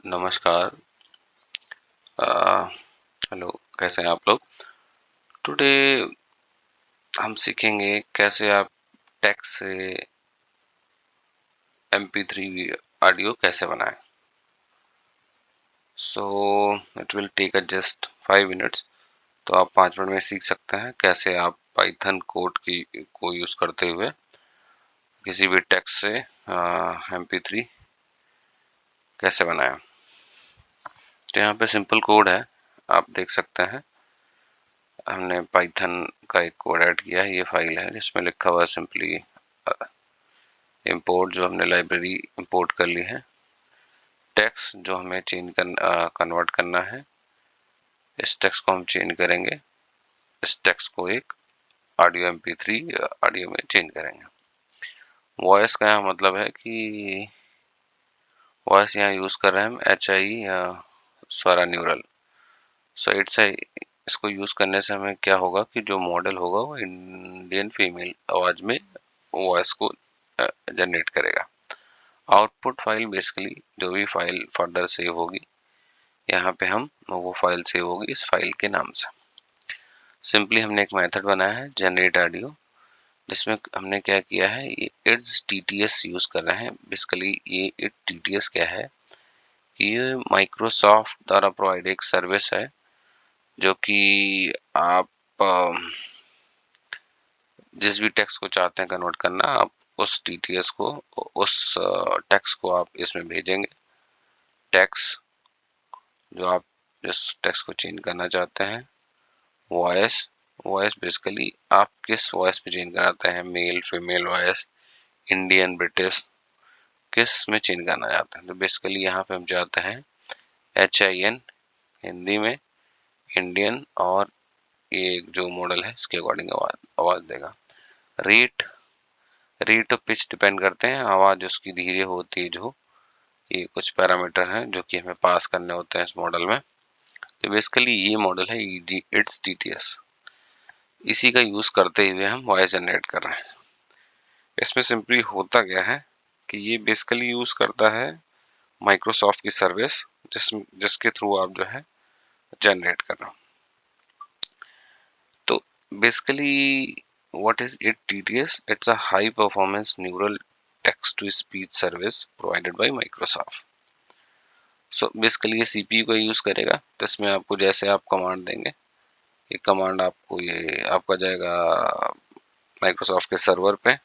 नमस्कार। हेलो, कैसे हैं आप लोग? टुडे हम सीखेंगे कैसे आप टेक्स्ट से MP3 ऑडियो कैसे बनाएं। So it will take just 5 minutes. तो आप 5 मिनट में सीख सकते हैं कैसे आप पाइथन कोड की को यूज करते हुए किसी भी टेक्स्ट से MP3 कैसे बनाएं। तो यहाँ पे सिंपल कोड है, आप देख सकते हैं। हमने पाइथन का एक कोड ऐड किया है। ये फाइल है जिसमें लिखा हुआ है सिंपली इंपोर्ट, जो हमने लाइब्रेरी इंपोर्ट कर ली है। टेक्स्ट जो हमें कन्वर्ट करना है, इस टेक्स्ट को हम चेंज करेंगे। इस टेक्स्ट को एक ऑडियो MP3 ऑडियो में चेंज करेंगे। वॉइस का यहाँ मतलब है कि वॉइस यहाँ यूज कर रहे हैं हम HI Swara neural. So it's इसको यूज करने से हमें क्या होगा कि जो मॉडल होगा वो इंडियन फीमेल आवाज में वॉइस को जनरेट करेगा। आउटपुट फाइल बेसिकली जो भी फाइल फर्दर सेव होगी, यहाँ पे हम वो फाइल सेव होगी इस फाइल के नाम से। सिंपली हमने एक मेथड बनाया है जनरेट ऑडियो, जिसमें हमने क्या किया है, ये इट्स TTS यूज कर रहे हैं। बेसिकली ये इट TTS क्या है कि ये माइक्रोसॉफ्ट द्वारा प्रोवाइड एक सर्विस है, जो कि आप जिस भी टेक्स्ट को चाहते हैं कन्वर्ट करना, आप उस TTS को, उस टेक्स्ट को आप इसमें भेजेंगे। टेक्स्ट जो आप जिस टेक्स्ट को चेंज करना चाहते हैं, वॉइस वॉइस बेसिकली आप किस वॉइस पे चेंज करना चाहते हैं, male female voice, Indian British, किस में चेंज करना चाहते हैं। तो बेसिकली यहाँ पे हम चाहते हैं HIN हिंदी में, इंडियन, और ये जो मॉडल है इसके अकॉर्डिंग आवाज देगा। रेट और पिच डिपेंड करते हैं, आवाज उसकी धीरे हो तेज हो, ये कुछ पैरामीटर हैं जो कि हमें पास करने होते हैं इस मॉडल में। तो बेसिकली ये मॉडल है इट्स TTS, इसी का यूज करते हुए हम वॉइस जनरेट कर रहे हैं। इसमें सिंपली होता क्या है कि ये बेसिकली यूज करता है माइक्रोसॉफ्ट की सर्विस, जिसके थ्रू आप जो है जनरेट कर रहे हो। तो basically what is it TTS? It's a high performance neural text to speech service provided by Microsoft. So basically ये CPU का यूज करेगा। तो इसमें आपको जैसे आप कमांड देंगे, ये कमांड आपको, ये आपका जाएगा माइक्रोसॉफ्ट के सर्वर पे,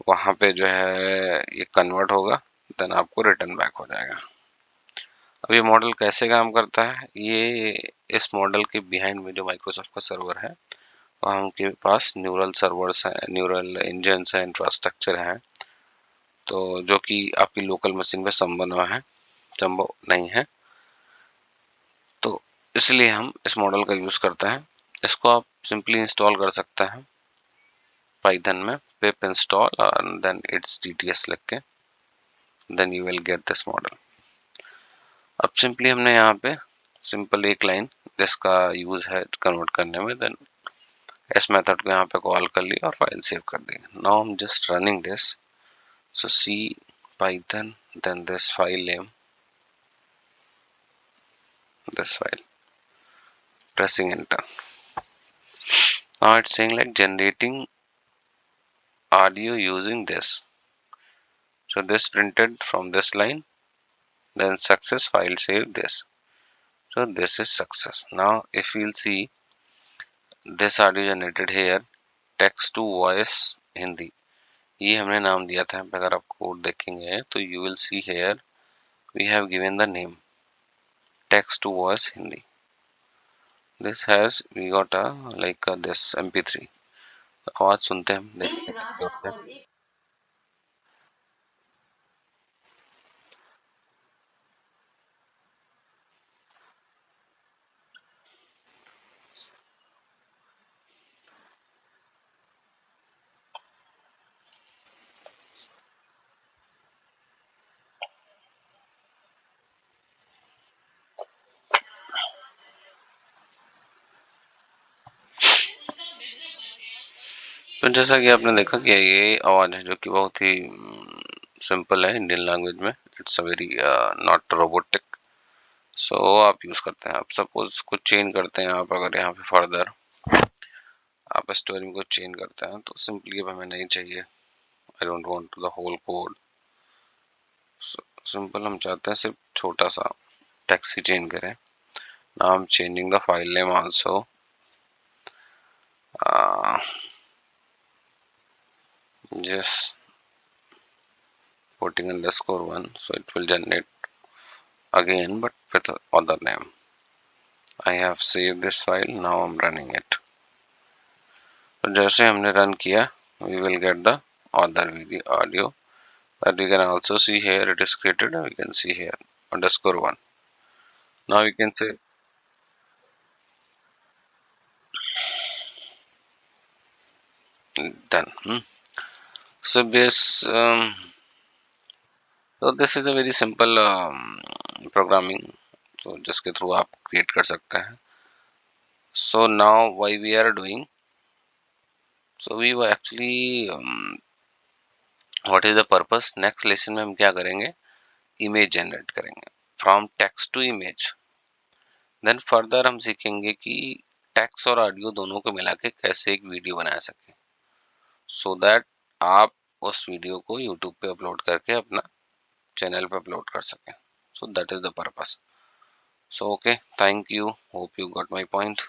वहाँ पे जो है ये कन्वर्ट होगा, देन आपको रिटर्न बैक हो जाएगा। अब ये मॉडल कैसे काम करता है, ये इस मॉडल के बिहाइंड में जो माइक्रोसॉफ्ट का सर्वर है, वहाँ उनके पास न्यूरल सर्वर्स हैं, न्यूरल इंजन्स हैं, इंफ्रास्ट्रक्चर हैं, तो जो कि आपकी लोकल मशीन में संभव नहीं है। तो इसलिए हम इस मॉडल का यूज करते हैं। इसको आप सिंपली इंस्टॉल कर सकते हैं पाइथन में, पिप इंस्टॉल और देन इट्स TTS लिख के, then you will get this model. अब सिंपली हमने यहाँ पे सिंपल एक लाइन जिसका यूज है कन्वर्ट करने में, देन इस मेथड को यहाँ पे कॉल कर लिया और फाइल सेव कर दी। Now I am just running this, so see Python, then this file name, this file, pressing enter. Now it's saying like generating audio using this. So this printed from this line, then success, file save this. So this is success. Now if we'll see this audio generated here, text to voice Hindi, ये हमने नाम दिया था। अगर आप code देखेंगे तो you will see here we have given the name text to voice Hindi. This has we got a like this MP3। आवाज सुनते हैं हम, देखते हैं। तो जैसा कि आपने देखा कि ये आवाज है जो कि बहुत ही सिंपल है इंडियन लैंग्वेज में, it's a very not robotic. So आप यूज करते हैं। आप सपोज कुछ चेंज करते हैं, आप अगर यहाँ पे फर्दर आप स्टोरी को चेंज करते हैं तो सिंपली अब हमें नहीं चाहिए, I don't want the whole code. Simple हम चाहते हैं सिर्फ छोटा सा टेक्स्ट ही चेंज करें। Now I am changing the file name also, just putting _1, so it will generate again but with other name. I have saved this file, now I'm running it. तो जैसे हमने रन किया, we will get the other video audio that we can also see here. It is created, we can see here _1. Now we can say done. So this is a very simple programming, so जिसके through आप create कर सकते हैं. So now why we are doing, so we were actually what is the purpose, next lesson में हम क्या करेंगे, image generate करेंगे from text to image. Then further हम सीखेंगे कि टेक्स्ट और ऑडियो दोनों को मिला के कैसे एक वीडियो बना सके, सो दैट आप उस वीडियो को यूट्यूब पे अपलोड करके अपना चैनल पे अपलोड कर सकें। So that is the purpose. So okay, thank you, hope you got my point.